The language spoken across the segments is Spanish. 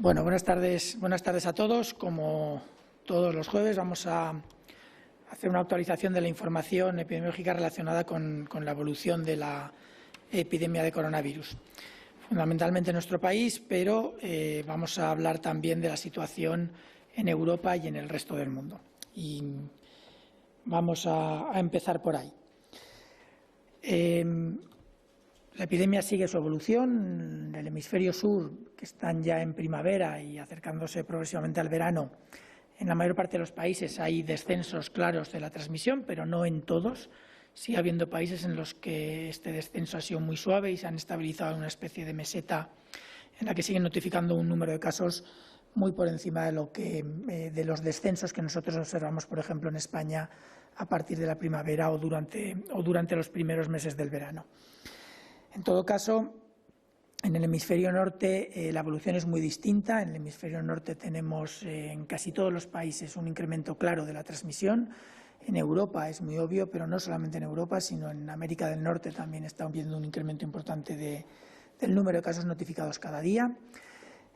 Bueno, buenas tardes a todos. Como todos los jueves vamos a hacer una actualización de la información epidemiológica relacionada con la evolución de la epidemia de coronavirus, fundamentalmente en nuestro país, pero vamos a hablar también de la situación en Europa y en el resto del mundo. Y vamos a empezar por ahí. La epidemia sigue su evolución. En el hemisferio sur, que están ya en primavera y acercándose progresivamente al verano, en la mayor parte de los países hay descensos claros de la transmisión, pero no en todos. Sigue habiendo países en los que este descenso ha sido muy suave y se han estabilizado en una especie de meseta en la que siguen notificando un número de casos muy por encima de los descensos que nosotros observamos, por ejemplo, en España a partir de la primavera o durante los primeros meses del verano. En todo caso, en el hemisferio norte la evolución es muy distinta. En el hemisferio norte tenemos en casi todos los países un incremento claro de la transmisión. En Europa es muy obvio, pero no solamente en Europa, sino en América del Norte también estamos viendo un incremento importante del número de casos notificados cada día.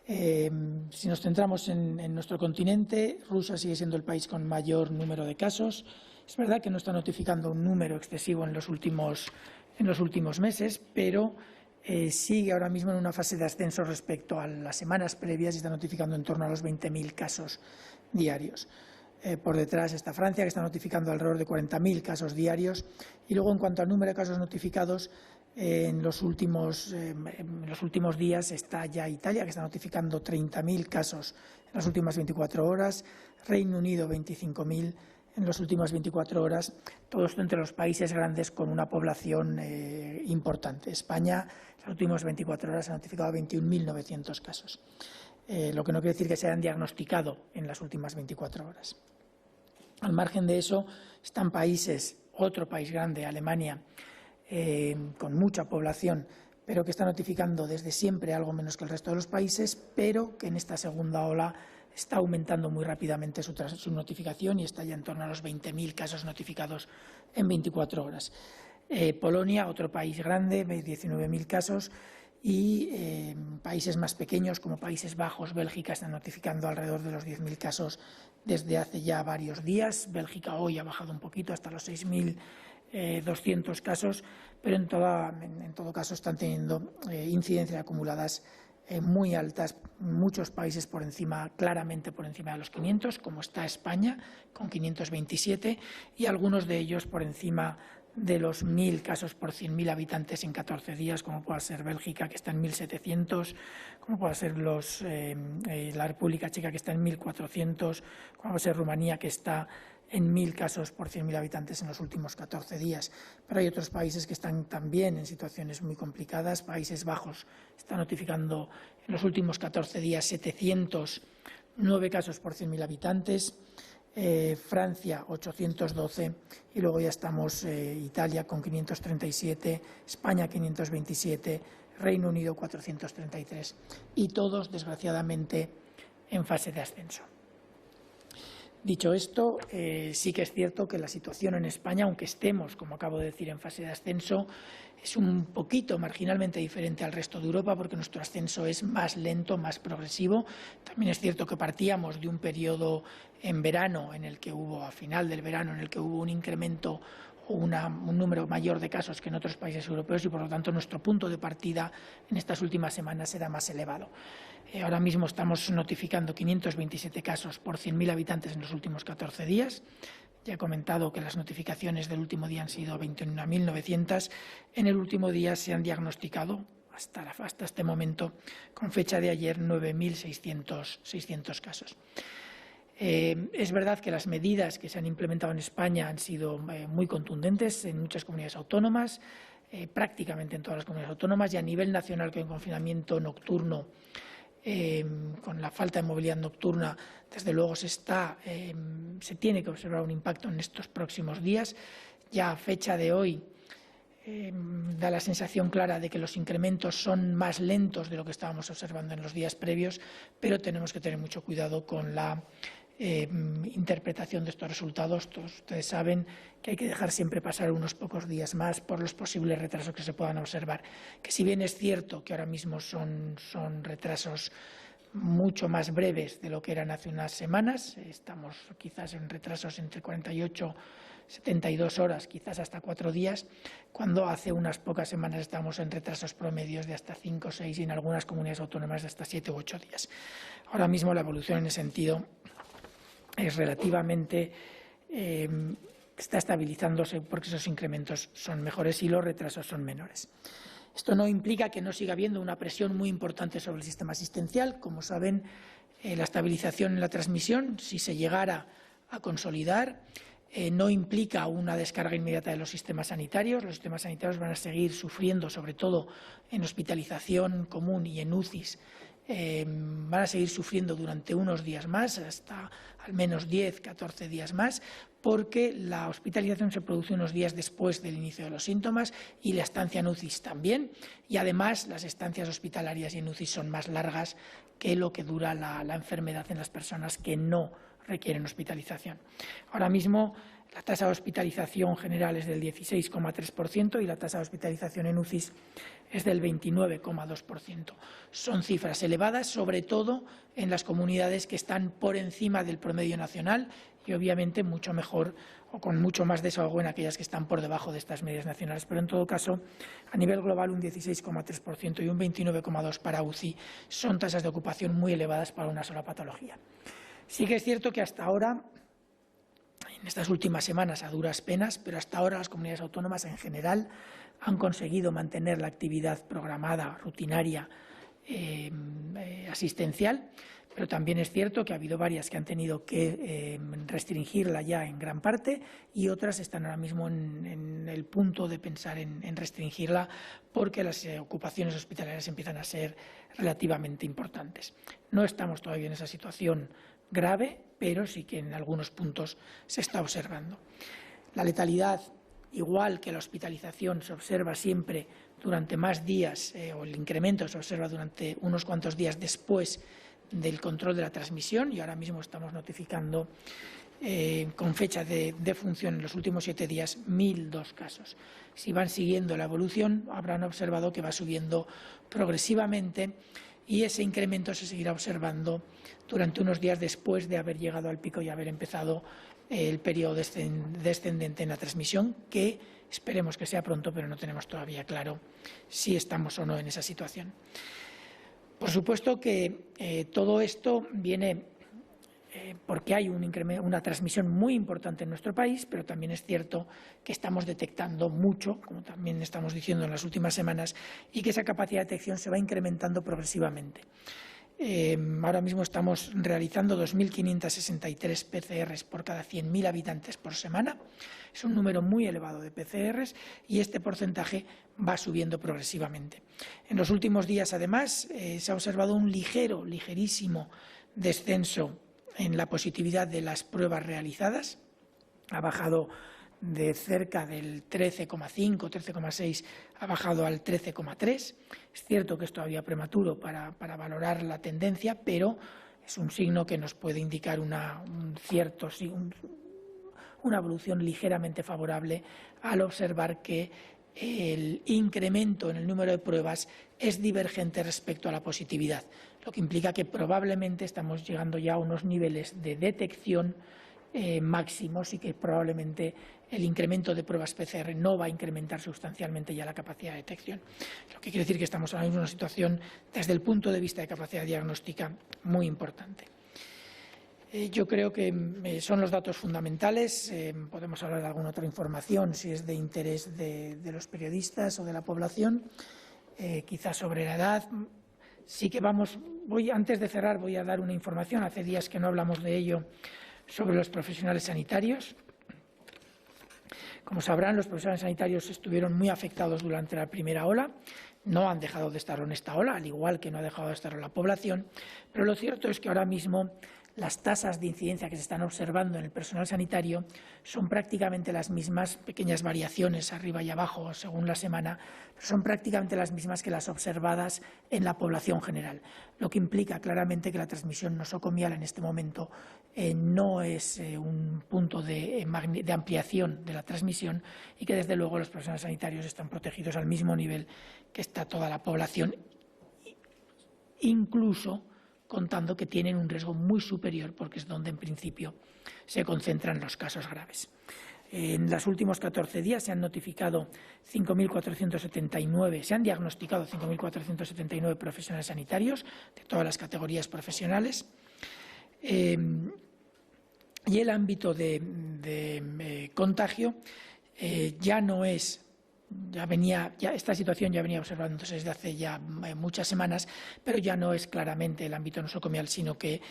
Si nos centramos en nuestro continente, Rusia sigue siendo el país con mayor número de casos. Es verdad que no está notificando un número excesivo en los últimos meses, pero sigue ahora mismo en una fase de ascenso respecto a las semanas previas y está notificando en torno a los 20.000 casos diarios. Por detrás está Francia, que está notificando alrededor de 40.000 casos diarios. Y luego, en cuanto al número de casos notificados, en los últimos días está ya Italia, que está notificando 30.000 casos en las últimas 24 horas, Reino Unido 25.000 en las últimas 24 horas, todo esto entre los países grandes con una población importante. España en las últimas 24 horas ha notificado 21.900 casos, lo que no quiere decir que se hayan diagnosticado en las últimas 24 horas. Al margen de eso, están países, otro país grande, Alemania, con mucha población, pero que está notificando desde siempre algo menos que el resto de los países, pero que en esta segunda ola está aumentando muy rápidamente su notificación y está ya en torno a los 20.000 casos notificados en 24 horas. Polonia, otro país grande, 19.000 casos, y países más pequeños como Países Bajos, Bélgica, están notificando alrededor de los 10.000 casos desde hace ya varios días. Bélgica hoy ha bajado un poquito hasta los 6.200 casos, pero en todo caso están teniendo incidencias acumuladas muy altas, muchos países claramente por encima de los 500, como está España, con 527, y algunos de ellos por encima de los 1.000 casos por 100.000 habitantes en 14 días, como pueda ser Bélgica, que está en 1.700, como pueda ser la República Checa, que está en 1.400, como puede ser Rumanía, que está en 1.000 casos por 100.000 habitantes en los últimos 14 días. Pero hay otros países que están también en situaciones muy complicadas. Países Bajos está notificando en los últimos 14 días 709 casos por 100.000 habitantes. Francia 812 y luego ya estamos Italia con 537, España 527, Reino Unido 433 y todos desgraciadamente en fase de ascenso. Dicho esto, sí que es cierto que la situación en España, aunque estemos, como acabo de decir, en fase de ascenso, es un poquito marginalmente diferente al resto de Europa porque nuestro ascenso es más lento, más progresivo. También es cierto que partíamos de un periodo en verano, a final del verano, en el que hubo un incremento o un número mayor de casos que en otros países europeos y por lo tanto nuestro punto de partida en estas últimas semanas era más elevado. Ahora mismo estamos notificando 527 casos por 100.000 habitantes en los últimos 14 días. Ya he comentado que las notificaciones del último día han sido 21.900. En el último día se han diagnosticado hasta este momento, con fecha de ayer, 9.600 casos. Es verdad que las medidas que se han implementado en España han sido muy contundentes en muchas comunidades autónomas, prácticamente en todas las comunidades autónomas, y a nivel nacional con el confinamiento nocturno, con la falta de movilidad nocturna, desde luego se tiene que observar un impacto en estos próximos días. Ya a fecha de hoy da la sensación clara de que los incrementos son más lentos de lo que estábamos observando en los días previos, pero tenemos que tener mucho cuidado con la interpretación de estos resultados. Todos ustedes saben que hay que dejar siempre pasar unos pocos días más por los posibles retrasos que se puedan observar, que si bien es cierto que ahora mismo son retrasos mucho más breves de lo que eran hace unas semanas. Estamos quizás en retrasos entre 48 y 72 horas, quizás hasta 4 días, cuando hace unas pocas semanas estábamos en retrasos promedios de hasta 5 o 6 y en algunas comunidades autónomas de hasta 7 u 8 días. Ahora mismo la evolución en ese sentido es relativamente está estabilizándose porque esos incrementos son mejores y los retrasos son menores. Esto no implica que no siga habiendo una presión muy importante sobre el sistema asistencial. Como saben, la estabilización en la transmisión, si se llegara a consolidar, no implica una descarga inmediata de los sistemas sanitarios. Los sistemas sanitarios van a seguir sufriendo, sobre todo en hospitalización común y en UCIs, van a seguir sufriendo durante unos días más, hasta al menos 10, 14 días más, porque la hospitalización se produce unos días después del inicio de los síntomas y la estancia en UCIs también. Y además las estancias hospitalarias y en UCIs son más largas que lo que dura la enfermedad en las personas que no requieren hospitalización. Ahora mismo la tasa de hospitalización general es del 16,3% y la tasa de hospitalización en UCIs es del 29,2%. Son cifras elevadas, sobre todo en las comunidades que están por encima del promedio nacional y obviamente mucho mejor o con mucho más desahogo en aquellas que están por debajo de estas medias nacionales. Pero en todo caso, a nivel global un 16,3% y un 29,2% para UCI son tasas de ocupación muy elevadas para una sola patología. Sí que es cierto que hasta ahora, en estas últimas semanas a duras penas, pero hasta ahora las comunidades autónomas en general han conseguido mantener la actividad programada, rutinaria, asistencial, pero también es cierto que ha habido varias que han tenido que restringirla ya en gran parte y otras están ahora mismo en el punto de pensar en restringirla porque las ocupaciones hospitalarias empiezan a ser relativamente importantes. No estamos todavía en esa situación grave, pero sí que en algunos puntos se está observando. La letalidad, igual que la hospitalización, se observa siempre durante más días, o el incremento se observa durante unos cuantos días después del control de la transmisión, y ahora mismo estamos notificando con fecha de función en los últimos 7 días 1.002 casos. Si van siguiendo la evolución, habrán observado que va subiendo progresivamente y ese incremento se seguirá observando durante unos días después de haber llegado al pico y haber empezado el periodo descendente en la transmisión, que esperemos que sea pronto, pero no tenemos todavía claro si estamos o no en esa situación. Por supuesto que todo esto viene porque hay una transmisión muy importante en nuestro país, pero también es cierto que estamos detectando mucho, como también estamos diciendo en las últimas semanas, y que esa capacidad de detección se va incrementando progresivamente. Ahora mismo estamos realizando 2.563 PCRs por cada 100.000 habitantes por semana. Es un número muy elevado de PCRs y este porcentaje va subiendo progresivamente. En los últimos días, además, se ha observado un ligerísimo descenso en la positividad de las pruebas realizadas. Ha bajado de cerca del 13,5, 13,6, ha bajado al 13,3. Es cierto que es todavía prematuro para valorar la tendencia, pero es un signo que nos puede indicar una evolución ligeramente favorable al observar que el incremento en el número de pruebas es divergente respecto a la positividad, lo que implica que probablemente estamos llegando ya a unos niveles de detección máximos y que probablemente el incremento de pruebas PCR no va a incrementar sustancialmente ya la capacidad de detección. Lo que quiere decir que estamos ahora mismo en una situación, desde el punto de vista de capacidad diagnóstica, muy importante. Yo creo que son los datos fundamentales. Podemos hablar de alguna otra información si es de interés de los periodistas o de la población, quizás sobre la edad. Sí que antes de cerrar voy a dar una información. Hace días que no hablamos de ello, sobre los profesionales sanitarios. Como sabrán, los profesionales sanitarios estuvieron muy afectados durante la primera ola. No han dejado de estar en esta ola, al igual que no ha dejado de estar la población, pero lo cierto es que ahora mismo las tasas de incidencia que se están observando en el personal sanitario son prácticamente las mismas, pequeñas variaciones arriba y abajo según la semana, pero son prácticamente las mismas que las observadas en la población general, lo que implica claramente que la transmisión nosocomial en este momento no es un punto de ampliación de la transmisión y que desde luego los profesionales sanitarios están protegidos al mismo nivel que está toda la población, incluso contando que tienen un riesgo muy superior porque es donde en principio se concentran los casos graves. En los últimos 14 días se han notificado 5.479, se han diagnosticado 5.479 profesionales sanitarios de todas las categorías profesionales. Y el ámbito de contagio ya no es, esta situación ya venía observándose desde hace ya muchas semanas, pero ya no es claramente el ámbito nosocomial, sino que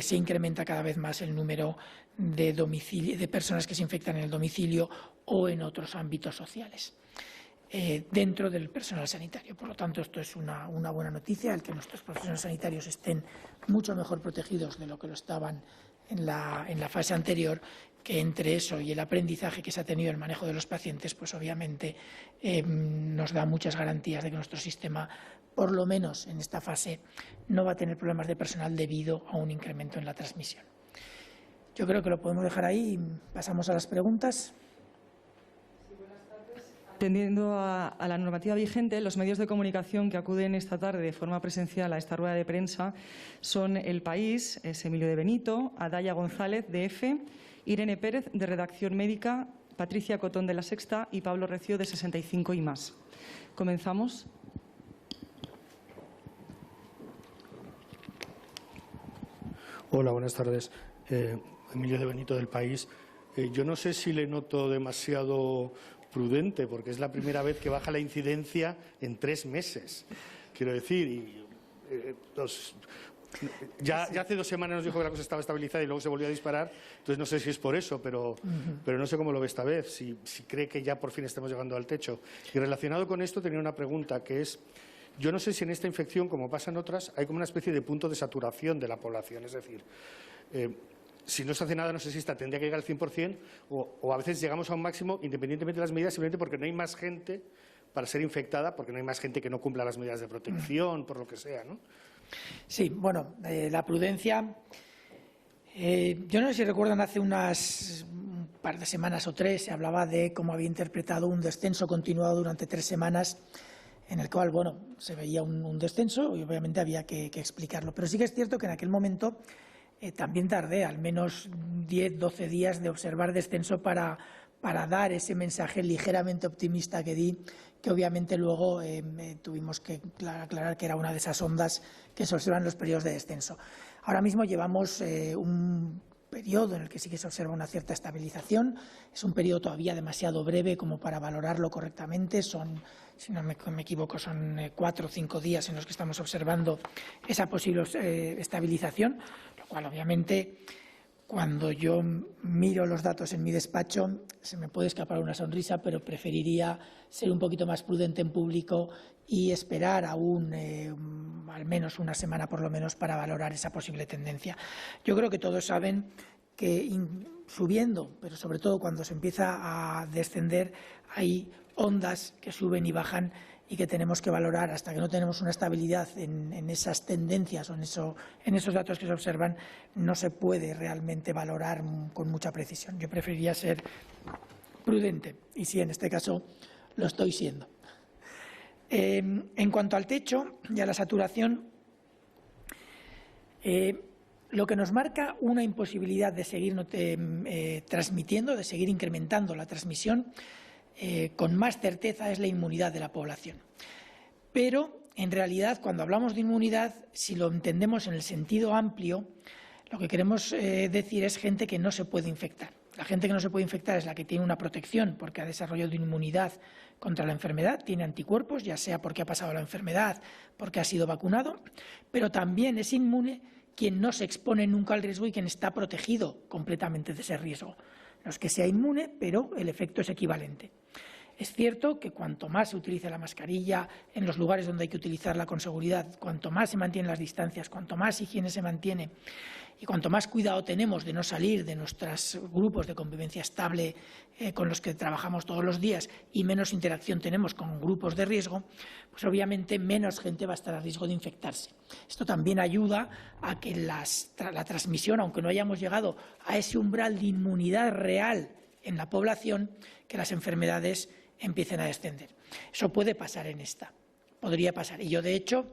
se incrementa cada vez más el número de personas que se infectan en el domicilio o en otros ámbitos sociales dentro del personal sanitario. Por lo tanto, esto es una buena noticia, el que nuestros profesionales sanitarios estén mucho mejor protegidos de lo que lo estaban en la fase anterior, que entre eso y el aprendizaje que se ha tenido en el manejo de los pacientes, pues obviamente nos da muchas garantías de que nuestro sistema, por lo menos en esta fase, no va a tener problemas de personal debido a un incremento en la transmisión. Yo creo que lo podemos dejar ahí y pasamos a las preguntas. Atendiendo a la normativa vigente, los medios de comunicación que acuden esta tarde de forma presencial a esta rueda de prensa son El País, es Emilio de Benito, Adaya González, de EFE, Irene Pérez, de Redacción Médica, Patricia Cotón, de La Sexta, y Pablo Recio, de 65 y más. Comenzamos. Hola, buenas tardes. Emilio de Benito, del País. Yo no sé si le noto demasiado prudente, porque es la primera vez que baja la incidencia en 3 meses. Quiero decir, ya hace 2 semanas nos dijo que la cosa estaba estabilizada y luego se volvió a disparar. Entonces no sé si es por eso, pero no sé cómo lo ve esta vez, si cree que ya por fin estamos llegando al techo. Y relacionado con esto tenía una pregunta, que es: yo no sé si en esta infección, como pasa en otras, hay como una especie de punto de saturación de la población. Es decir, si no se hace nada, no sé si esta tendría que llegar al 100% o a veces llegamos a un máximo independientemente de las medidas, simplemente porque no hay más gente para ser infectada, porque no hay más gente que no cumpla las medidas de protección, por lo que sea, ¿no? Sí, bueno, la prudencia. Yo no sé si recuerdan, hace un par de semanas o 3 se hablaba de cómo había interpretado un descenso continuado durante 3 semanas, en el cual, bueno, se veía un descenso y obviamente había que explicarlo. Pero sí que es cierto que en aquel momento también tardé al menos 10, 12 días de observar descenso para dar ese mensaje ligeramente optimista que di, que obviamente luego tuvimos que aclarar que era una de esas ondas que se observan en los periodos de descenso. Ahora mismo llevamos un periodo en el que sí que se observa una cierta estabilización. Es un periodo todavía demasiado breve como para valorarlo correctamente. Si no me equivoco, son 4 o 5 días en los que estamos observando esa posible estabilización, lo cual obviamente, cuando yo miro los datos en mi despacho, se me puede escapar una sonrisa, pero preferiría ser un poquito más prudente en público y esperar aún al menos una semana por lo menos para valorar esa posible tendencia. Yo creo que todos saben que subiendo, pero sobre todo cuando se empieza a descender, hay ondas que suben y bajan y que tenemos que valorar. Hasta que no tenemos una estabilidad en esas tendencias o en esos datos que se observan, no se puede realmente valorar con mucha precisión. Yo preferiría ser prudente y sí, en este caso lo estoy siendo. En cuanto al techo y a la saturación, lo que nos marca una imposibilidad de seguir transmitiendo, de seguir incrementando la transmisión con más certeza, es la inmunidad de la población. Pero, en realidad, cuando hablamos de inmunidad, si lo entendemos en el sentido amplio, lo que queremos decir es gente que no se puede infectar. La gente que no se puede infectar es la que tiene una protección porque ha desarrollado inmunidad contra la enfermedad, tiene anticuerpos, ya sea porque ha pasado la enfermedad, porque ha sido vacunado, pero también es inmune quien no se expone nunca al riesgo y quien está protegido completamente de ese riesgo. No es que sea inmune, pero el efecto es equivalente. Es cierto que cuanto más se utiliza la mascarilla en los lugares donde hay que utilizarla con seguridad, cuanto más se mantienen las distancias, cuanto más higiene se mantiene y cuanto más cuidado tenemos de no salir de nuestros grupos de convivencia estable con los que trabajamos todos los días y menos interacción tenemos con grupos de riesgo, pues obviamente menos gente va a estar a riesgo de infectarse. Esto también ayuda a que la transmisión, aunque no hayamos llegado a ese umbral de inmunidad real en la población, que las enfermedades empiecen a descender. Eso puede pasar en esta, podría pasar. Y yo, de hecho,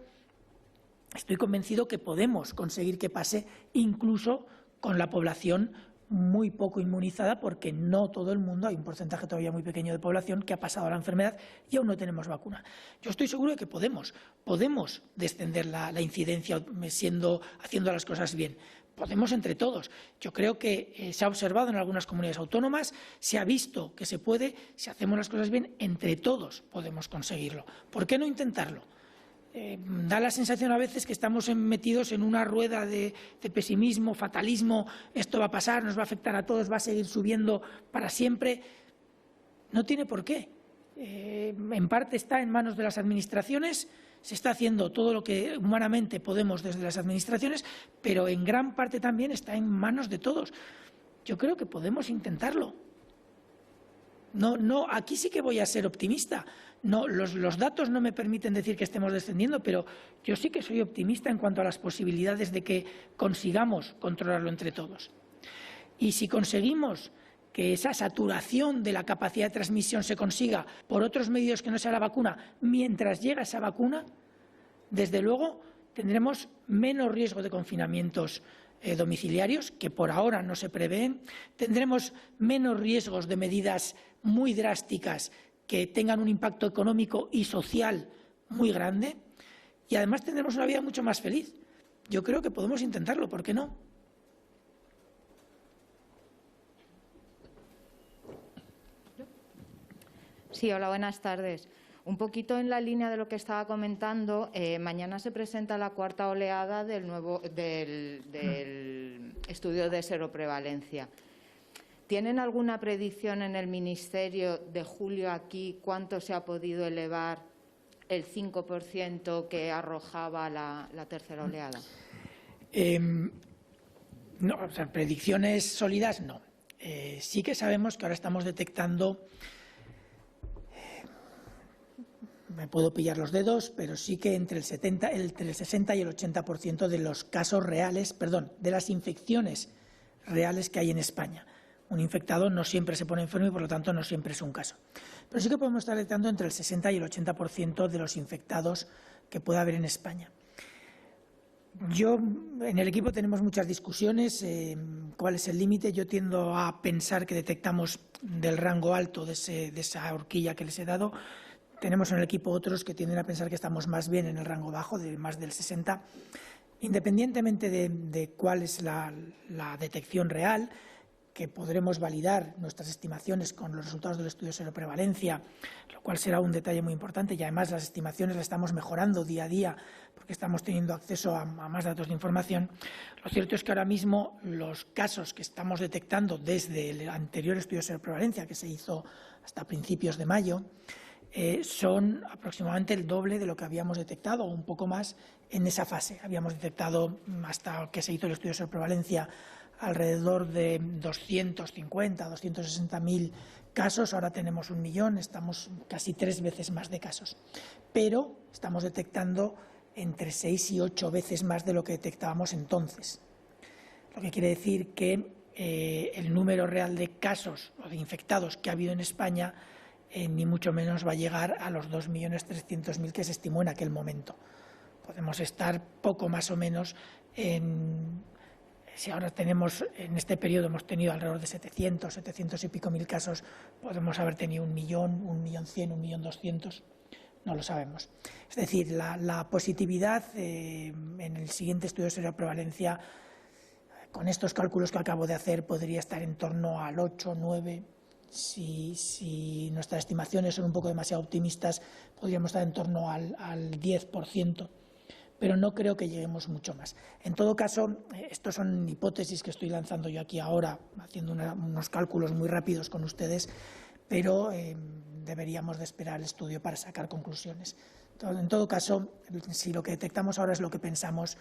estoy convencido que podemos conseguir que pase incluso con la población muy poco inmunizada, porque no todo el mundo, hay un porcentaje todavía muy pequeño de población que ha pasado la enfermedad y aún no tenemos vacuna. Yo estoy seguro de que podemos descender la incidencia haciendo las cosas bien. Podemos entre todos. Yo creo que se ha observado en algunas comunidades autónomas, se ha visto que se puede, si hacemos las cosas bien, entre todos podemos conseguirlo. ¿Por qué no intentarlo? Da la sensación a veces que estamos metidos en una rueda de pesimismo, fatalismo, esto va a pasar, nos va a afectar a todos, va a seguir subiendo para siempre. No tiene por qué. En parte está en manos de las administraciones, se está haciendo todo lo que humanamente podemos desde las administraciones, pero en gran parte también está en manos de todos. Yo creo que podemos intentarlo. No, aquí sí que voy a ser optimista. No, los datos no me permiten decir que estemos descendiendo, pero yo sí que soy optimista en cuanto a las posibilidades de que consigamos controlarlo entre todos. Y si conseguimos que esa saturación de la capacidad de transmisión se consiga por otros medios que no sea la vacuna, mientras llega esa vacuna, desde luego tendremos menos riesgo de confinamientos domiciliarios, que por ahora no se prevén, tendremos menos riesgos de medidas muy drásticas que tengan un impacto económico y social muy grande, y además tendremos una vida mucho más feliz. Yo creo que podemos intentarlo, ¿por qué no? Sí, hola, buenas tardes. Un poquito en la línea de lo que estaba comentando, mañana se presenta la cuarta oleada del estudio de seroprevalencia. ¿Tienen alguna predicción en el Ministerio de julio aquí cuánto se ha podido elevar el 5% que arrojaba la tercera oleada? No, o sea, predicciones sólidas no. Sí que sabemos que ahora estamos detectando, me puedo pillar los dedos, pero sí que entre el 60 y el 80% de los casos reales, de las infecciones reales que hay en España. Un infectado no siempre se pone enfermo y, por lo tanto, no siempre es un caso. Pero sí que podemos estar detectando entre el 60 y el 80% de los infectados que pueda haber en España. En el equipo tenemos muchas discusiones, cuál es el límite. Yo tiendo a pensar que detectamos del rango alto de esa horquilla que les he dado. Tenemos en el equipo otros que tienden a pensar que estamos más bien en el rango bajo, de más del 60. Independientemente de cuál es la detección real, que podremos validar nuestras estimaciones con los resultados del estudio de seroprevalencia, lo cual será un detalle muy importante, y además las estimaciones las estamos mejorando día a día porque estamos teniendo acceso a más datos de información. Lo cierto es que ahora mismo los casos que estamos detectando desde el anterior estudio de seroprevalencia, que se hizo hasta principios de mayo, son aproximadamente el doble de lo que habíamos detectado, o un poco más en esa fase. Habíamos detectado, hasta que se hizo el estudio de seroprevalencia, alrededor de 250, 260.000 casos. Ahora tenemos 1 millón, estamos casi 3 veces más de casos. Pero estamos detectando entre 6 y 8 veces más de lo que detectábamos entonces. Lo que quiere decir que el número real de casos o de infectados que ha habido en España ni mucho menos va a llegar a los 2.300.000 que se estimó en aquel momento. Podemos estar poco más o menos si ahora tenemos, en este periodo hemos tenido alrededor de 700 y pico mil casos, podemos haber tenido 1 millón, 1.100.000, 1.200.000, no lo sabemos. Es decir, la positividad en el siguiente estudio de seroprevalencia, con estos cálculos que acabo de hacer, podría estar en torno al 8, 9. Si nuestras estimaciones son un poco demasiado optimistas, podríamos estar en torno al 10%. Pero no creo que lleguemos mucho más. En todo caso, estos son hipótesis que estoy lanzando yo aquí ahora, haciendo unos cálculos muy rápidos con ustedes, pero deberíamos de esperar el estudio para sacar conclusiones. En todo caso, si lo que detectamos ahora es lo que pensamos,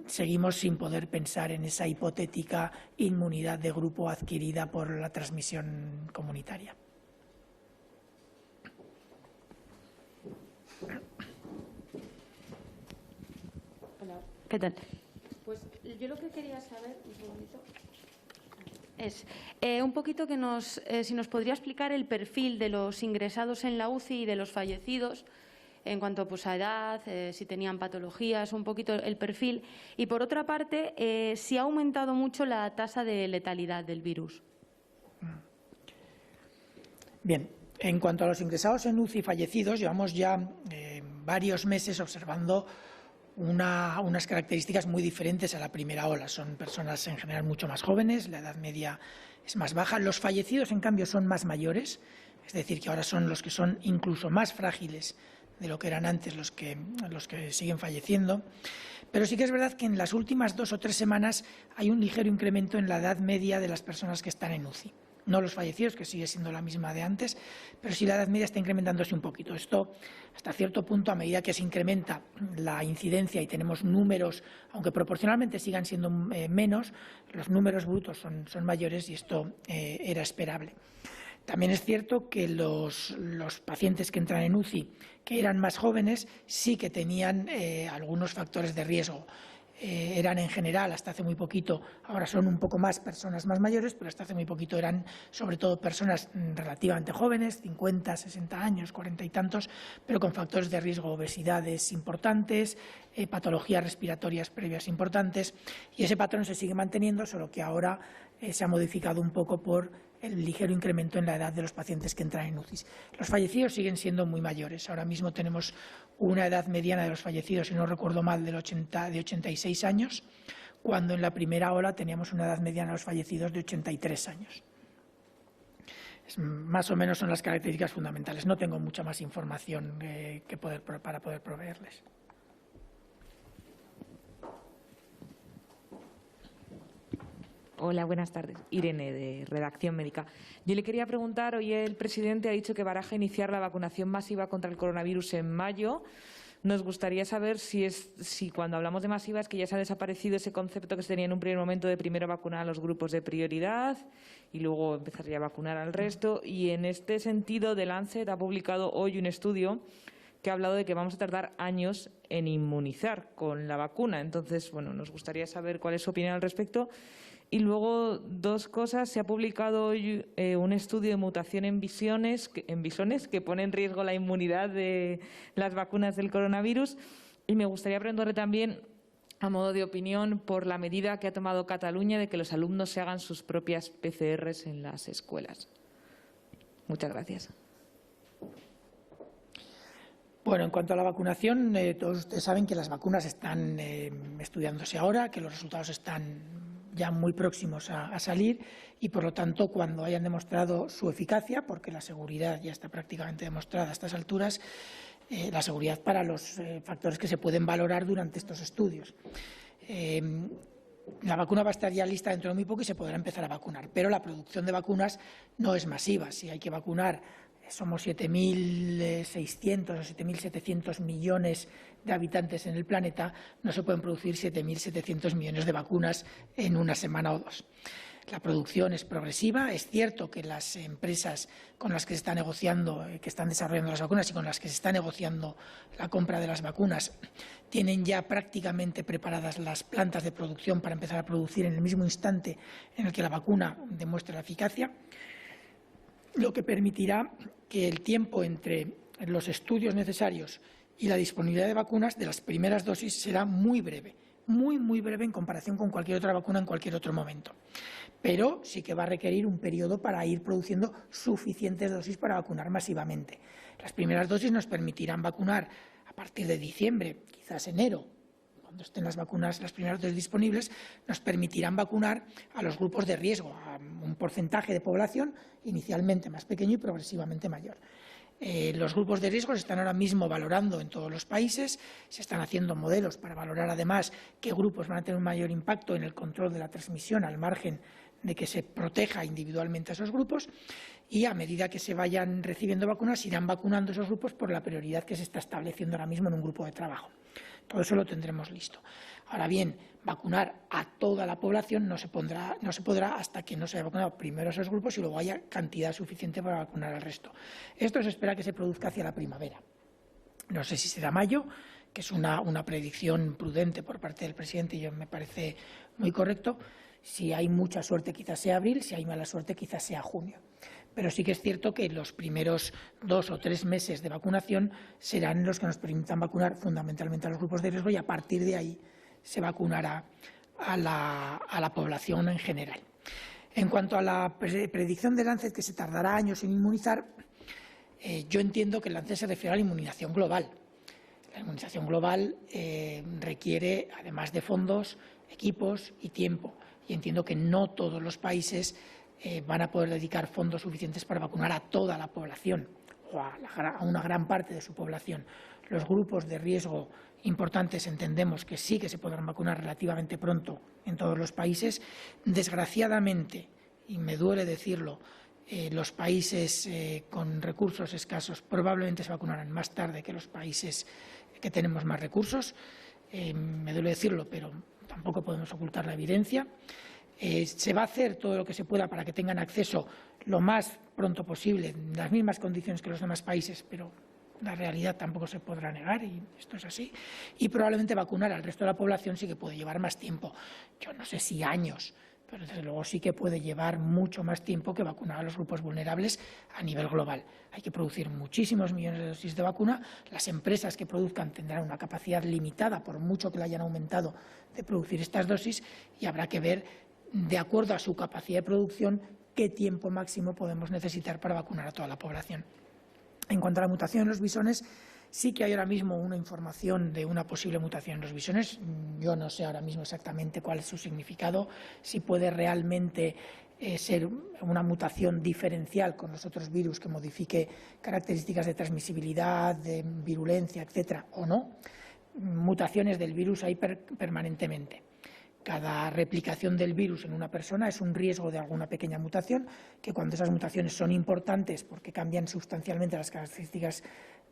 seguimos sin poder pensar en esa hipotética inmunidad de grupo adquirida por la transmisión comunitaria. ¿Qué tal? Pues yo lo que quería saber es un poquito que si nos podría explicar el perfil de los ingresados en la UCI y de los fallecidos, en cuanto pues, a edad, si tenían patologías, un poquito el perfil. Y por otra parte, si ha aumentado mucho la tasa de letalidad del virus. Bien, en cuanto a los ingresados en UCI fallecidos, llevamos ya varios meses observando unas características muy diferentes a la primera ola. Son personas en general mucho más jóvenes, la edad media es más baja. Los fallecidos, en cambio, son más mayores, es decir, que ahora son los que son incluso más frágiles de lo que eran antes los que siguen falleciendo. Pero sí que es verdad que en las últimas 2 o 3 semanas hay un ligero incremento en la edad media de las personas que están en UCI. No los fallecidos, que sigue siendo la misma de antes, pero sí la edad media está incrementándose un poquito. Esto, hasta cierto punto, a medida que se incrementa la incidencia y tenemos números, aunque proporcionalmente sigan siendo menos, los números brutos son mayores y esto era esperable. También es cierto que los pacientes que entran en UCI, que eran más jóvenes, sí que tenían algunos factores de riesgo. Eran en general, hasta hace muy poquito, ahora son un poco más personas más mayores, pero hasta hace muy poquito eran sobre todo personas relativamente jóvenes, 50, 60 años, 40 y tantos, pero con factores de riesgo, obesidades importantes, patologías respiratorias previas importantes, y ese patrón se sigue manteniendo, solo que ahora se ha modificado un poco por el ligero incremento en la edad de los pacientes que entran en UCI. Los fallecidos siguen siendo muy mayores. Ahora mismo tenemos una edad mediana de los fallecidos, si no recuerdo mal, de 86 años, cuando en la primera ola teníamos una edad mediana de los fallecidos de 83 años. Más o menos son las características fundamentales. No tengo mucha más información para poder proveerles. Hola, buenas tardes. Irene, de Redacción Médica. Yo le quería preguntar, hoy el presidente ha dicho que baraja iniciar la vacunación masiva contra el coronavirus en mayo. Nos gustaría saber si cuando hablamos de masiva es que ya se ha desaparecido ese concepto que se tenía en un primer momento de primero vacunar a los grupos de prioridad y luego empezaría a vacunar al resto. Y en este sentido, The Lancet ha publicado hoy un estudio que ha hablado de que vamos a tardar años en inmunizar con la vacuna. Entonces, bueno, nos gustaría saber cuál es su opinión al respecto. Y luego, 2 cosas. Se ha publicado hoy un estudio de mutación en bisones que pone en riesgo la inmunidad de las vacunas del coronavirus. Y me gustaría preguntarle también, a modo de opinión, por la medida que ha tomado Cataluña de que los alumnos se hagan sus propias PCRs en las escuelas. Muchas gracias. Bueno, en cuanto a la vacunación, todos ustedes saben que las vacunas están estudiándose ahora, que los resultados están ya muy próximos a salir y, por lo tanto, cuando hayan demostrado su eficacia, porque la seguridad ya está prácticamente demostrada a estas alturas, la seguridad para los factores que se pueden valorar durante estos estudios. La vacuna va a estar ya lista dentro de muy poco y se podrá empezar a vacunar, pero la producción de vacunas no es masiva. Si hay que vacunar, somos 7.600 o 7.700 millones de habitantes en el planeta, no se pueden producir 7.700 millones de vacunas en una semana o 2. La producción es progresiva. Es cierto que las empresas con las que se está negociando, que están desarrollando las vacunas y con las que se está negociando la compra de las vacunas, tienen ya prácticamente preparadas las plantas de producción para empezar a producir en el mismo instante en el que la vacuna demuestre la eficacia, lo que permitirá que el tiempo entre los estudios necesarios y la disponibilidad de vacunas de las primeras dosis será muy breve, muy breve en comparación con cualquier otra vacuna en cualquier otro momento. Pero sí que va a requerir un periodo para ir produciendo suficientes dosis para vacunar masivamente. Las primeras dosis nos permitirán vacunar a partir de diciembre, quizás enero, cuando estén las vacunas, las primeras dosis disponibles, nos permitirán vacunar a los grupos de riesgo, a un porcentaje de población inicialmente más pequeño y progresivamente mayor. Los grupos de riesgo se están ahora mismo valorando en todos los países, se están haciendo modelos para valorar además qué grupos van a tener un mayor impacto en el control de la transmisión al margen de que se proteja individualmente a esos grupos, y a medida que se vayan recibiendo vacunas irán vacunando esos grupos por la prioridad que se está estableciendo ahora mismo en un grupo de trabajo. Todo eso lo tendremos listo. Ahora bien, vacunar a toda la población no se podrá hasta que no se haya vacunado primero esos grupos y luego haya cantidad suficiente para vacunar al resto. Esto se espera que se produzca hacia la primavera. No sé si será mayo, que es una predicción prudente por parte del presidente y me parece muy correcto. Si hay mucha suerte quizás sea abril, si hay mala suerte quizás sea junio. Pero sí que es cierto que los primeros 2 o 3 meses de vacunación serán los que nos permitan vacunar fundamentalmente a los grupos de riesgo y a partir de ahí se vacunará a la población en general. En cuanto a la predicción de Lancet, que se tardará años en inmunizar, yo entiendo que el Lancet se refiere a la inmunización global. La inmunización global requiere, además de fondos, equipos y tiempo. Y entiendo que no todos los países van a poder dedicar fondos suficientes para vacunar a toda la población o a una gran parte de su población. Los grupos de riesgo importantes entendemos que sí que se podrán vacunar relativamente pronto en todos los países. Desgraciadamente, y me duele decirlo, los países con recursos escasos probablemente se vacunarán más tarde que los países que tenemos más recursos. Me duele decirlo, pero tampoco podemos ocultar la evidencia. Se va a hacer todo lo que se pueda para que tengan acceso lo más pronto posible, en las mismas condiciones que los demás países, pero la realidad tampoco se podrá negar y esto es así. Y probablemente vacunar al resto de la población sí que puede llevar más tiempo. Yo no sé si años, pero desde luego sí que puede llevar mucho más tiempo que vacunar a los grupos vulnerables a nivel global. Hay que producir muchísimos millones de dosis de vacuna. Las empresas que produzcan tendrán una capacidad limitada, por mucho que la hayan aumentado, de producir estas dosis y habrá que ver, de acuerdo a su capacidad de producción, qué tiempo máximo podemos necesitar para vacunar a toda la población. En cuanto a la mutación en los bisones, sí que hay ahora mismo una información de una posible mutación en los bisones. Yo no sé ahora mismo exactamente cuál es su significado, si puede realmente ser una mutación diferencial con los otros virus que modifique características de transmisibilidad, de virulencia, etcétera, o no. Mutaciones del virus hay permanentemente. Cada replicación del virus en una persona es un riesgo de alguna pequeña mutación, que cuando esas mutaciones son importantes porque cambian sustancialmente las características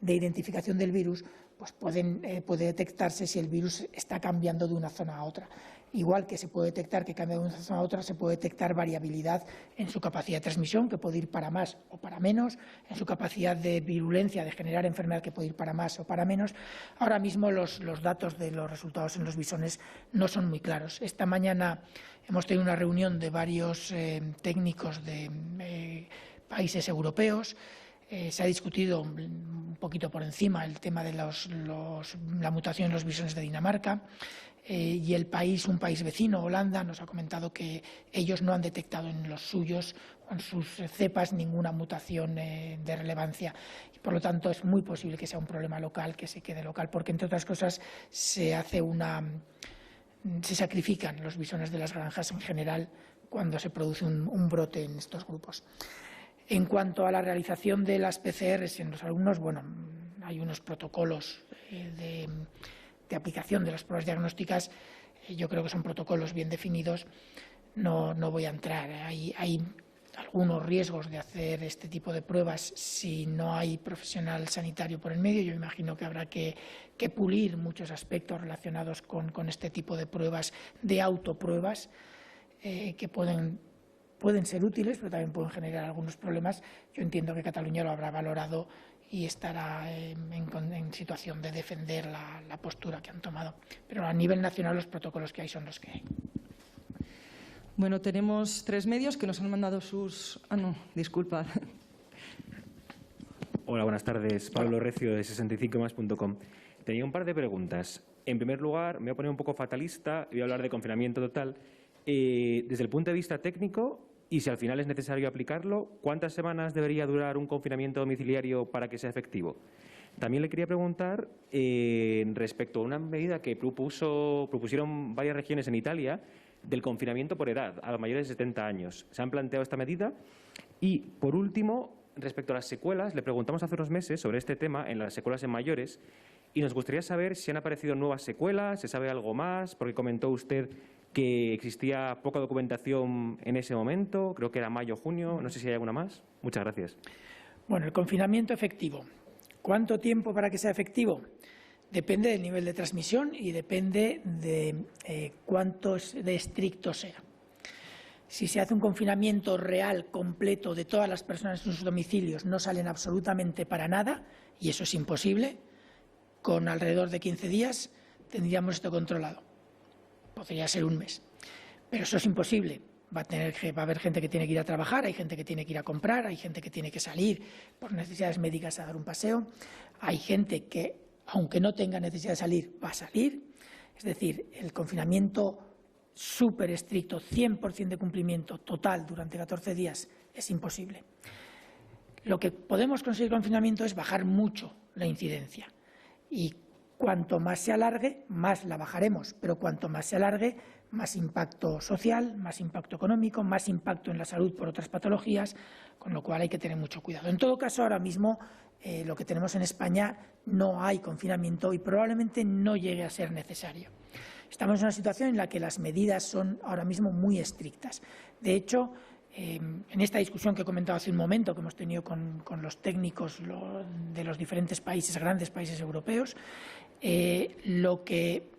de identificación del virus, pues puede detectarse si el virus está cambiando de una zona a otra. Igual que se puede detectar que cambia de una zona a otra, se puede detectar variabilidad en su capacidad de transmisión, que puede ir para más o para menos, en su capacidad de virulencia, de generar enfermedad, que puede ir para más o para menos. Ahora mismo los datos de los resultados en los bisones no son muy claros. Esta mañana hemos tenido una reunión de varios técnicos de países europeos. Se ha discutido un poquito por encima el tema de la mutación en los bisones de Dinamarca y un país vecino, Holanda, nos ha comentado que ellos no han detectado en los suyos o en sus cepas ninguna mutación de relevancia. Y por lo tanto, es muy posible que sea un problema local, que se quede local, porque entre otras cosas se sacrifican los bisones de las granjas en general cuando se produce un brote en estos grupos. En cuanto a la realización de las PCRs en los alumnos, bueno, hay unos protocolos de aplicación de las pruebas diagnósticas. Yo creo que son protocolos bien definidos. No voy a entrar. Hay algunos riesgos de hacer este tipo de pruebas si no hay profesional sanitario por el medio. Yo imagino que habrá que pulir muchos aspectos relacionados con este tipo de pruebas, de autopruebas, que pueden ser útiles, pero también pueden generar algunos problemas. Yo entiendo que Cataluña lo habrá valorado y estará en situación de defender la postura que han tomado. Pero a nivel nacional los protocolos que hay son los que hay. Bueno, tenemos 3 medios que nos han mandado sus... disculpad. Hola, buenas tardes. Pablo Recio, de 65más.com. Tenía un par de preguntas. En primer lugar, me voy a poner un poco fatalista y voy a hablar de confinamiento total. Desde el punto de vista técnico, y si al final es necesario aplicarlo, ¿cuántas semanas debería durar un confinamiento domiciliario para que sea efectivo? También le quería preguntar respecto a una medida que propusieron varias regiones en Italia del confinamiento por edad a los mayores de 70 años. ¿Se han planteado esta medida? Y, por último, respecto a las secuelas, le preguntamos hace unos meses sobre este tema en las secuelas en mayores y nos gustaría saber si han aparecido nuevas secuelas, se sabe algo más, porque comentó usted que existía poca documentación en ese momento, creo que era mayo, junio, no sé si hay alguna más. Muchas gracias. Bueno, el confinamiento efectivo. ¿Cuánto tiempo para que sea efectivo? Depende del nivel de transmisión y depende de cuánto de estricto sea. Si se hace un confinamiento real, completo, de todas las personas en sus domicilios, no salen absolutamente para nada, y eso es imposible, con alrededor de 15 días tendríamos esto controlado. Podría ser un mes. Pero eso es imposible. Va a haber gente que tiene que ir a trabajar, hay gente que tiene que ir a comprar, hay gente que tiene que salir por necesidades médicas a dar un paseo, hay gente que, aunque no tenga necesidad de salir, va a salir. Es decir, el confinamiento súper estricto, 100% de cumplimiento total durante 14 días es imposible. Lo que podemos conseguir con el confinamiento es bajar mucho la incidencia y cuanto más se alargue, más la bajaremos, pero cuanto más se alargue, más impacto social, más impacto económico, más impacto en la salud por otras patologías, con lo cual hay que tener mucho cuidado. En todo caso, ahora mismo lo que tenemos en España no hay confinamiento y probablemente no llegue a ser necesario. Estamos en una situación en la que las medidas son ahora mismo muy estrictas. De hecho, en esta discusión que he comentado hace un momento, que hemos tenido con los técnicos de los diferentes países, grandes países europeos, lo que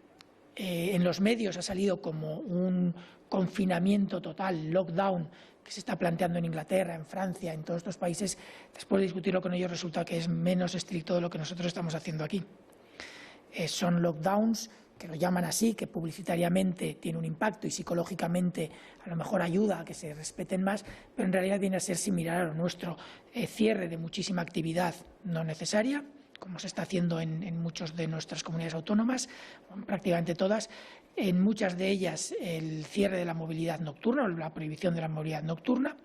en los medios ha salido como un confinamiento total, lockdown, que se está planteando en Inglaterra, en Francia, en todos estos países, después de discutirlo con ellos resulta que es menos estricto de lo que nosotros estamos haciendo aquí. Son lockdowns que lo llaman así, que publicitariamente tiene un impacto y psicológicamente a lo mejor ayuda a que se respeten más, pero en realidad viene a ser similar a lo nuestro, cierre de muchísima actividad no necesaria, como se está haciendo en muchas de nuestras comunidades autónomas, prácticamente todas. En muchas de ellas el cierre de la movilidad nocturna, o la prohibición de la movilidad nocturna.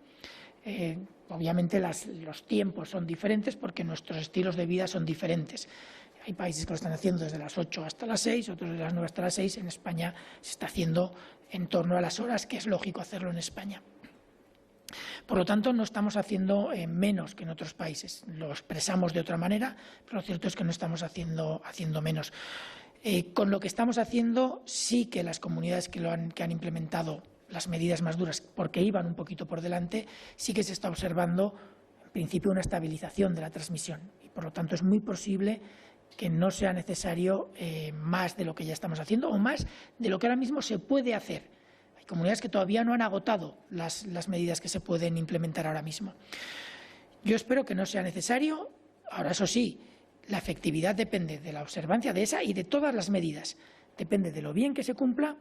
Obviamente los tiempos son diferentes porque nuestros estilos de vida son diferentes. Hay países que lo están haciendo desde las 8 hasta las 6, otros desde las 9 hasta las 6. En España se está haciendo en torno a las horas, que es lógico hacerlo en España. Por lo tanto, no estamos haciendo menos que en otros países. Lo expresamos de otra manera, pero lo cierto es que no estamos haciendo menos. Con lo que estamos haciendo, sí que las comunidades que han implementado las medidas más duras, porque iban un poquito por delante, sí que se está observando, en principio, una estabilización de la transmisión. Y, por lo tanto, es muy posible que no sea necesario más de lo que ya estamos haciendo o más de lo que ahora mismo se puede hacer. Hay comunidades que todavía no han agotado las medidas que se pueden implementar ahora mismo. Yo espero que no sea necesario. Ahora, eso sí, la efectividad depende de la observancia de esa y de todas las medidas. Depende de lo bien que se cumpla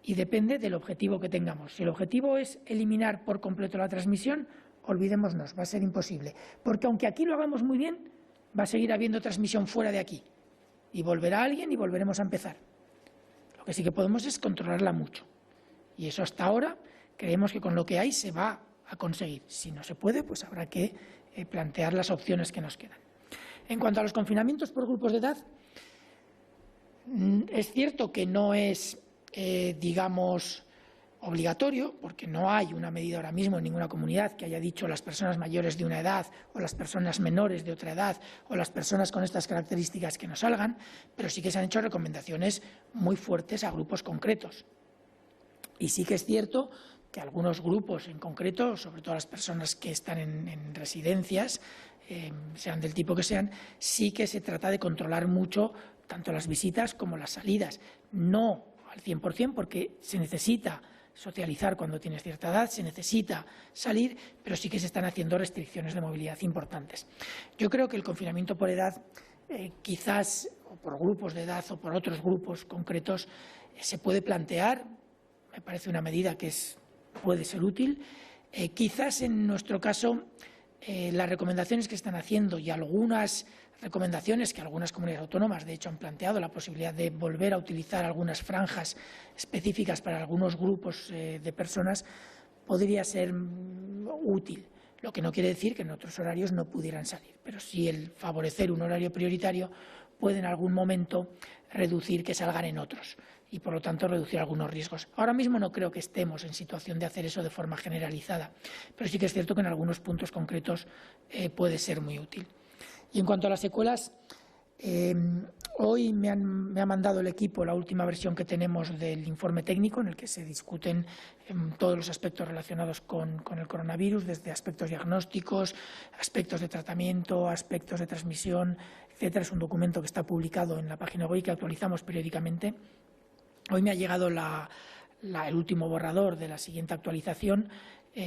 y depende del objetivo que tengamos. Si el objetivo es eliminar por completo la transmisión, olvidémonos, va a ser imposible. Porque aunque aquí lo hagamos muy bien, va a seguir habiendo transmisión fuera de aquí. Y volverá alguien y volveremos a empezar. Lo que sí que podemos es controlarla mucho. Y eso hasta ahora creemos que con lo que hay se va a conseguir. Si no se puede, pues habrá que plantear las opciones que nos quedan. En cuanto a los confinamientos por grupos de edad, es cierto que no es, digamos, obligatorio, porque no hay una medida ahora mismo en ninguna comunidad que haya dicho las personas mayores de una edad o las personas menores de otra edad o las personas con estas características que no salgan, pero sí que se han hecho recomendaciones muy fuertes a grupos concretos. Y sí que es cierto que algunos grupos en concreto, sobre todo las personas que están en residencias, sean del tipo que sean, sí que se trata de controlar mucho tanto las visitas como las salidas. No al 100%, porque se necesita socializar cuando tienes cierta edad, se necesita salir, pero sí que se están haciendo restricciones de movilidad importantes. Yo creo que el confinamiento por edad, quizás o por grupos de edad o por otros grupos concretos, se puede plantear. Me parece una medida que puede ser útil. Quizás en nuestro caso las recomendaciones que están haciendo y algunas recomendaciones que algunas comunidades autónomas, de hecho, han planteado la posibilidad de volver a utilizar algunas franjas específicas para algunos grupos de personas, podría ser útil. Lo que no quiere decir que en otros horarios no pudieran salir, pero sí el favorecer un horario prioritario puede en algún momento reducir que salgan en otros y, por lo tanto, reducir algunos riesgos. Ahora mismo no creo que estemos en situación de hacer eso de forma generalizada, pero sí que es cierto que en algunos puntos concretos puede ser muy útil. Y en cuanto a las secuelas, hoy me ha mandado el equipo la última versión que tenemos del informe técnico en el que se discuten todos los aspectos relacionados con el coronavirus, desde aspectos diagnósticos, aspectos de tratamiento, aspectos de transmisión, etcétera. Es un documento que está publicado en la página web y que actualizamos periódicamente. Hoy me ha llegado el último borrador de la siguiente actualización.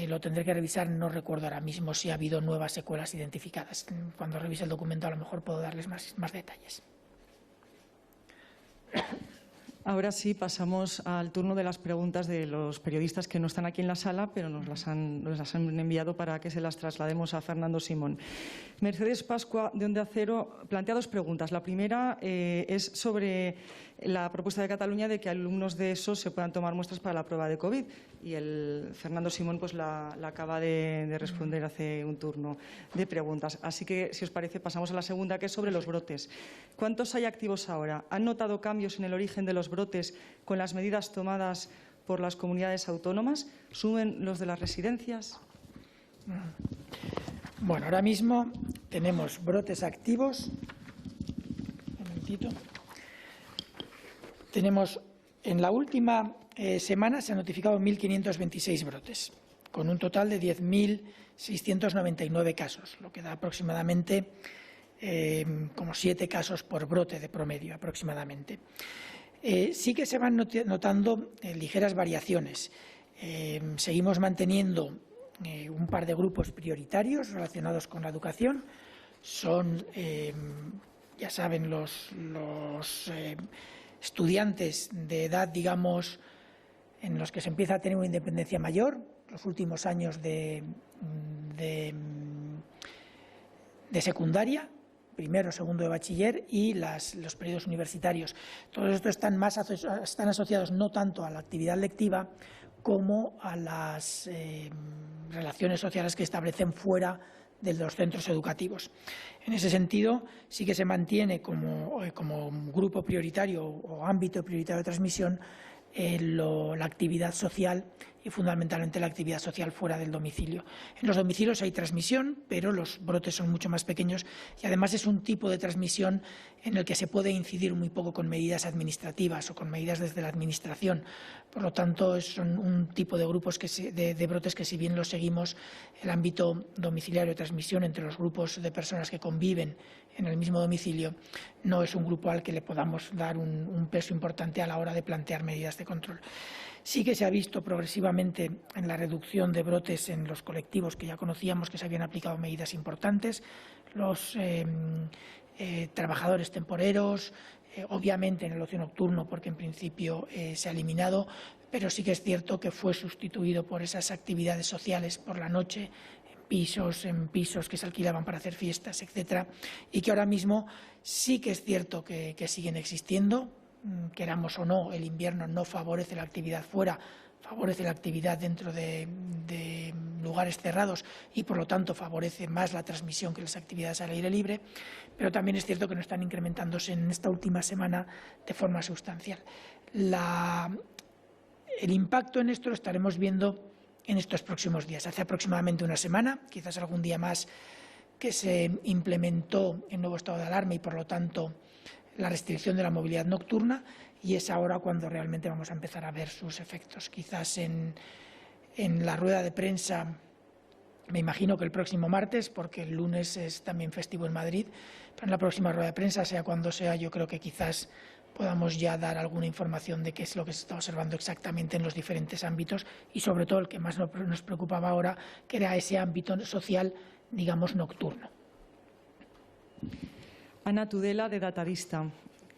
Lo tendré que revisar, no recuerdo ahora mismo si ha habido nuevas secuelas identificadas. Cuando revise el documento a lo mejor puedo darles más detalles. Ahora sí pasamos al turno de las preguntas de los periodistas que no están aquí en la sala, pero nos las han enviado para que se las traslademos a Fernando Simón. Mercedes Pascua, de Onda Cero, plantea dos preguntas. La primera es sobre la propuesta de Cataluña de que alumnos de ESO se puedan tomar muestras para la prueba de COVID. Y el Fernando Simón pues la acaba de responder hace un turno de preguntas. Así que, si os parece, pasamos a la segunda, que es sobre los brotes. ¿Cuántos hay activos ahora? ¿Han notado cambios en el origen de los brotes con las medidas tomadas por las comunidades autónomas? ¿Suben los de las residencias? Bueno, ahora mismo tenemos brotes activos. Un momentito. Tenemos, en la última semana se han notificado 1.526 brotes, con un total de 10.699 casos, lo que da aproximadamente como 7 casos por brote de promedio aproximadamente. Sí que se van notando ligeras variaciones. Seguimos manteniendo un par de grupos prioritarios relacionados con la educación. Son, ya saben, los estudiantes de edad, digamos, en los que se empieza a tener una independencia mayor, los últimos años de secundaria, primero, segundo de bachiller, y los periodos universitarios. Todos estos están asociados no tanto a la actividad lectiva como a las relaciones sociales que establecen fuera de los centros educativos. En ese sentido, sí que se mantiene como grupo prioritario o ámbito prioritario de transmisión la actividad social y fundamentalmente la actividad social fuera del domicilio. En los domicilios hay transmisión, pero los brotes son mucho más pequeños y además es un tipo de transmisión en el que se puede incidir muy poco con medidas administrativas o con medidas desde la administración. Por lo tanto, son un tipo de grupos de brotes que, si bien los seguimos, el ámbito domiciliario de transmisión entre los grupos de personas que conviven en el mismo domicilio no es un grupo al que le podamos dar un peso importante a la hora de plantear medidas de control. Sí que se ha visto progresivamente en la reducción de brotes en los colectivos que ya conocíamos que se habían aplicado medidas importantes, los trabajadores temporeros, obviamente en el ocio nocturno, porque en principio se ha eliminado, pero sí que es cierto que fue sustituido por esas actividades sociales por la noche, en pisos que se alquilaban para hacer fiestas, etcétera, y que ahora mismo sí que es cierto que siguen existiendo. Queramos o no, el invierno no favorece la actividad fuera, favorece la actividad dentro de lugares cerrados y, por lo tanto, favorece más la transmisión que las actividades al aire libre, pero también es cierto que no están incrementándose en esta última semana de forma sustancial. El impacto en esto lo estaremos viendo en estos próximos días. Hace aproximadamente una semana, quizás algún día más, que se implementó el nuevo estado de alarma y, por lo tanto, la restricción de la movilidad nocturna, y es ahora cuando realmente vamos a empezar a ver sus efectos. Quizás en la rueda de prensa, me imagino que el próximo martes, porque el lunes es también festivo en Madrid, pero en la próxima rueda de prensa, sea cuando sea, yo creo que quizás podamos ya dar alguna información de qué es lo que se está observando exactamente en los diferentes ámbitos y, sobre todo, el que más nos preocupaba ahora, que era ese ámbito social, digamos, nocturno. Ana Tudela, de Datavista.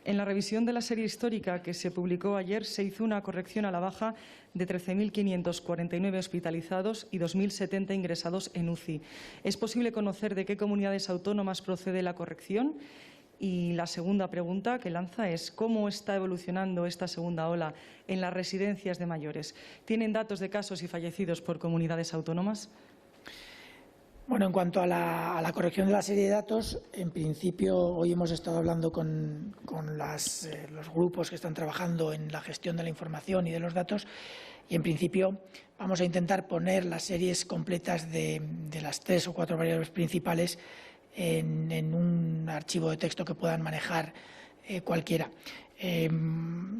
En la revisión de la serie histórica que se publicó ayer se hizo una corrección a la baja de 13.549 hospitalizados y 2.070 ingresados en UCI. ¿Es posible conocer de qué comunidades autónomas procede la corrección? Y la segunda pregunta que lanza es ¿cómo está evolucionando esta segunda ola en las residencias de mayores? ¿Tienen datos de casos y fallecidos por comunidades autónomas? Bueno, en cuanto a la corrección de la serie de datos, en principio hoy hemos estado hablando con los grupos que están trabajando en la gestión de la información y de los datos, y en principio vamos a intentar poner las series completas de las 3 o 4 variables principales en un archivo de texto que puedan manejar cualquiera. Se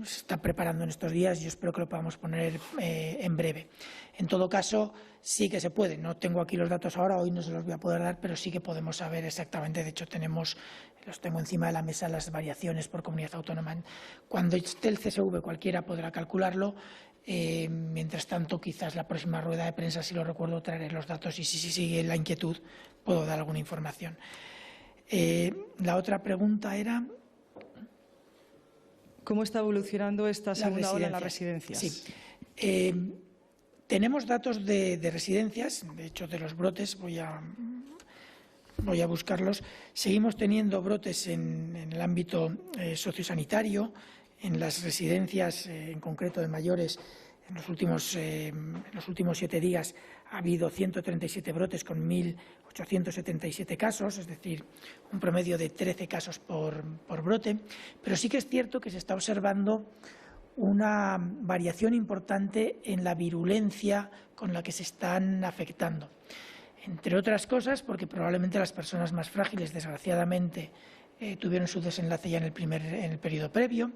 está preparando en estos días y yo espero que lo podamos poner en breve. En todo caso, sí que se puede. No tengo aquí los datos ahora, hoy no se los voy a poder dar, pero sí que podemos saber exactamente. De hecho, los tengo encima de la mesa, las variaciones por comunidad autónoma. Cuando esté el CSV, cualquiera podrá calcularlo. Mientras tanto, quizás la próxima rueda de prensa, si lo recuerdo, traeré los datos y si sigue la inquietud, puedo dar alguna información. La otra pregunta era... ¿Cómo está evolucionando esta segunda ola en las residencias? Sí. Tenemos datos de residencias, de hecho de los brotes, voy a buscarlos. Seguimos teniendo brotes en el ámbito sociosanitario, en las residencias, en concreto de mayores. En los últimos 7 días ha habido 137 brotes con 1.877 casos, es decir, un promedio de 13 casos por brote. Pero sí que es cierto que se está observando una variación importante en la virulencia con la que se están afectando. Entre otras cosas, porque probablemente las personas más frágiles, desgraciadamente, tuvieron su desenlace ya en el periodo previo.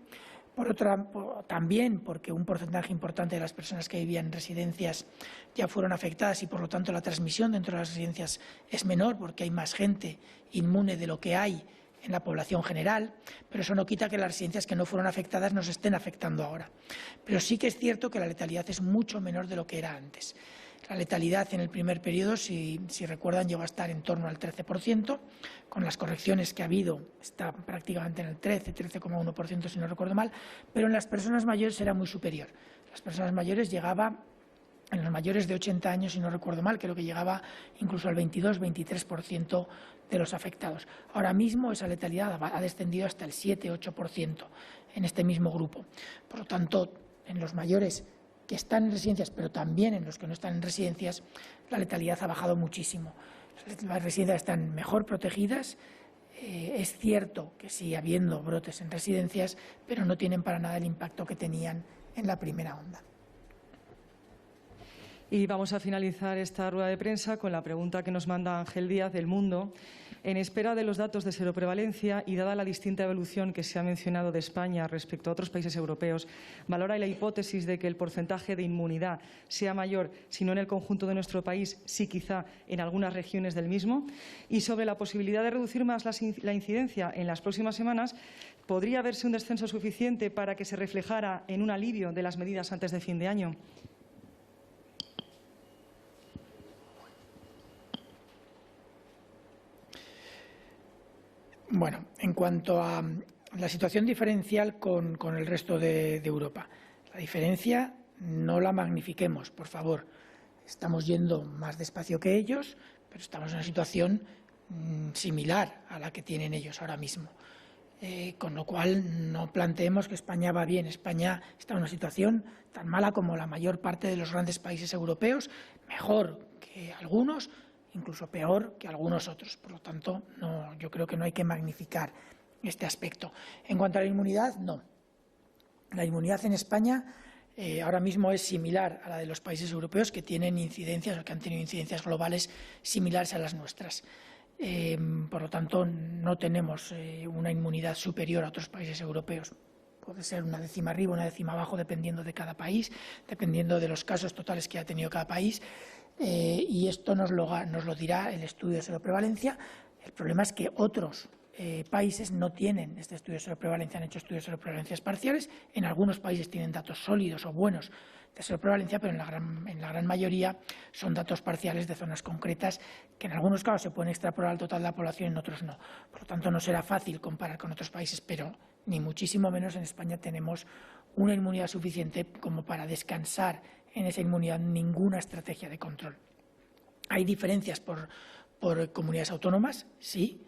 También porque un porcentaje importante de las personas que vivían en residencias ya fueron afectadas y, por lo tanto, la transmisión dentro de las residencias es menor porque hay más gente inmune de lo que hay en la población general, pero eso no quita que las residencias que no fueron afectadas nos estén afectando ahora. Pero sí que es cierto que la letalidad es mucho menor de lo que era antes. La letalidad en el primer periodo, si recuerdan, llegó a estar en torno al 13%, con las correcciones que ha habido está prácticamente en el 13,1% si no recuerdo mal, pero en las personas mayores era muy superior. Las personas mayores llegaba, en los mayores de 80 años, si no recuerdo mal, creo que llegaba incluso al 22-23% de los afectados. Ahora mismo esa letalidad ha descendido hasta el 7-8% en este mismo grupo. Por lo tanto, en los mayores que están en residencias, pero también en los que no están en residencias, la letalidad ha bajado muchísimo. Las residencias están mejor protegidas. Es cierto que sigue habiendo brotes en residencias, pero no tienen para nada el impacto que tenían en la primera onda. Y vamos a finalizar esta rueda de prensa con la pregunta que nos manda Ángel Díaz del Mundo. En espera de los datos de seroprevalencia y dada la distinta evolución que se ha mencionado de España respecto a otros países europeos, ¿valora la hipótesis de que el porcentaje de inmunidad sea mayor, si no en el conjunto de nuestro país, sí quizá en algunas regiones del mismo? Y sobre la posibilidad de reducir más la incidencia en las próximas semanas, ¿podría verse un descenso suficiente para que se reflejara en un alivio de las medidas antes de fin de año? Bueno, en cuanto a la situación diferencial con el resto de Europa, la diferencia no la magnifiquemos, por favor. Estamos yendo más despacio que ellos, pero estamos en una situación similar a la que tienen ellos ahora mismo. Con lo cual, no planteemos que España va bien. España está en una situación tan mala como la mayor parte de los grandes países europeos, mejor que algunos, incluso peor que algunos otros. Por lo tanto, yo creo que no hay que magnificar este aspecto. En cuanto a la inmunidad, no. La inmunidad en España ahora mismo es similar a la de los países europeos que tienen incidencias o que han tenido incidencias globales similares a las nuestras. Por lo tanto, no tenemos una inmunidad superior a otros países europeos. Puede ser una décima arriba, una décima abajo, dependiendo de cada país, dependiendo de los casos totales que ha tenido cada país. Y esto nos lo dirá el estudio de seroprevalencia. El problema es que otros países no tienen este estudio de seroprevalencia, han hecho estudios de seroprevalencias parciales. En algunos países tienen datos sólidos o buenos de seroprevalencia, pero en la gran mayoría son datos parciales de zonas concretas que en algunos casos se pueden extrapolar al total de la población y en otros no. Por lo tanto, no será fácil comparar con otros países, pero ni muchísimo menos en España tenemos una inmunidad suficiente como para descansar en esa inmunidad ninguna estrategia de control. Hay diferencias por comunidades autónomas, sí,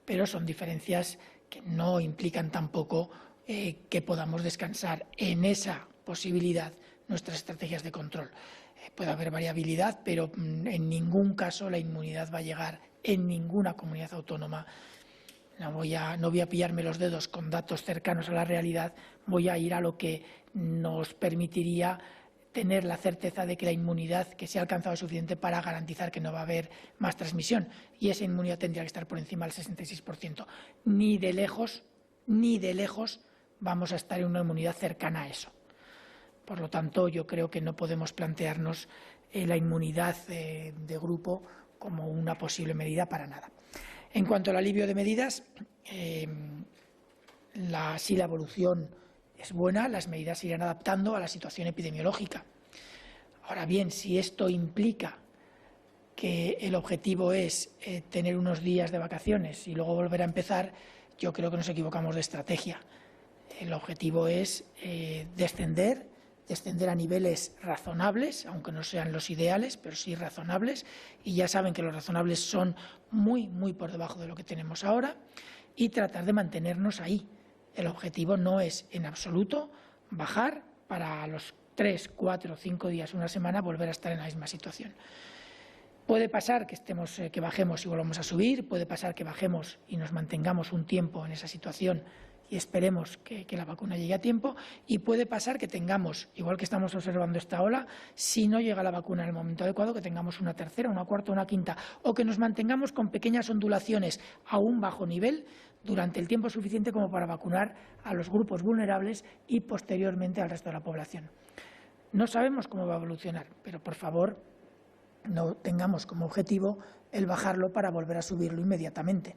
pero son diferencias que no implican tampoco que podamos descansar en esa posibilidad nuestras estrategias de control. Puede haber variabilidad, pero en ningún caso la inmunidad va a llegar en ninguna comunidad autónoma. No voy a pillarme los dedos con datos cercanos a la realidad, voy a ir a lo que nos permitiría tener la certeza de que la inmunidad que se ha alcanzado es suficiente para garantizar que no va a haber más transmisión. Y esa inmunidad tendría que estar por encima del 66%. Ni de lejos vamos a estar en una inmunidad cercana a eso. Por lo tanto, yo creo que no podemos plantearnos la inmunidad de grupo como una posible medida para nada. En cuanto al alivio de medidas, sí, la evolución es buena, las medidas se irán adaptando a la situación epidemiológica. Ahora bien, si esto implica que el objetivo es tener unos días de vacaciones y luego volver a empezar, yo creo que nos equivocamos de estrategia. El objetivo es descender a niveles razonables, aunque no sean los ideales, pero sí razonables, y ya saben que los razonables son muy, muy por debajo de lo que tenemos ahora, y tratar de mantenernos ahí. El objetivo no es en absoluto bajar para los 3, 4, 5 días, una semana, volver a estar en la misma situación. Puede pasar que bajemos y volvamos a subir, puede pasar que bajemos y nos mantengamos un tiempo en esa situación y esperemos que la vacuna llegue a tiempo, y puede pasar que tengamos, igual que estamos observando esta ola, si no llega la vacuna en el momento adecuado, que tengamos una tercera, una cuarta, una quinta, o que nos mantengamos con pequeñas ondulaciones a un bajo nivel durante el tiempo suficiente como para vacunar a los grupos vulnerables y posteriormente al resto de la población. No sabemos cómo va a evolucionar, pero por favor no tengamos como objetivo el bajarlo para volver a subirlo inmediatamente.